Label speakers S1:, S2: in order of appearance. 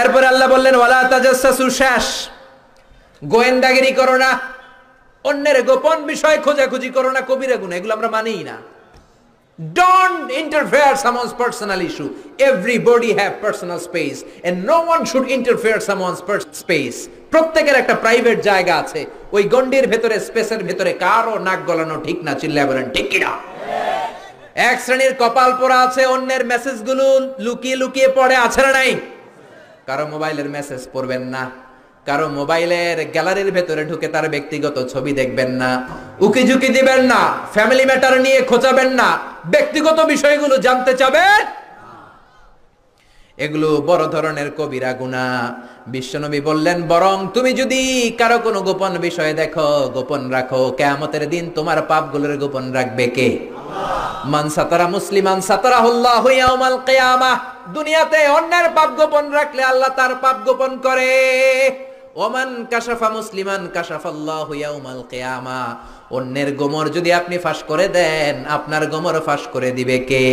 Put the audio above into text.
S1: এরপর আল্লাহ বললেন ওয়ালা তাজাসসু, শেষ। গোয়েন্দাগিরি করো না, অন্যের গোপন বিষয় খোঁজাখুঁজি করো না, কবিরা গুনাহ, এগুলো আমরা মানিই না। Don't interfere someone's personal issue. Everybody have personal space and no one should interfere someone's space. প্রত্যেকের একটা প্রাইভেট জায়গা আছে, ওই গন্ডির ভেতরে, স্পেসের ভেতরে কারো নাক গলানো ঠিক না। চিল্লায় বলেন ঠিক কি না? এক শ্রেণীর কপাল পোড়া আছে, অন্যের মেসেজগুলো লুকিয়ে লুকিয়ে পড়ে, আছে না নাই? কারো মোবাইলের মেসেজ পড়বেন না, কারো মোবাইলের গ্যালারির ভেতরে ঢুকে তার ব্যক্তিগত ছবি দেখবেন না, উকি ঝুঁকি দিবেন না, ফ্যামিলি ম্যাটার নিয়ে খোঁচাবেন না, ব্যক্তিগত বিষয়গুলো জানতে চাবেন, এগুলো বড় ধরনের কবিরা গুনাহ। বিশ্বনবী বললেন বরং তুমি যদি কারো কোনো গোপন বিষয় দেখো, গোপন রাখো, কিয়ামতের দিন তোমার পাপগুলোর গোপন রাখবে কে? মান সাতারা মুসলিমান সাতারাহুল্লাহু ইয়াউমাল কিয়ামাহ। দুনিয়াতে অন্যের পাপ গোপন রাখলে আল্লাহ তার পাপ গোপন করে। ওমান কাশাফা মুসলিমান কাশাফাল্লাহু ইয়াউমাল কিয়ামাহ। অন্যের গোমর যদি আপনি ফাঁস করে দেন, আপনার গোমর ফাঁস করে দিবে কে?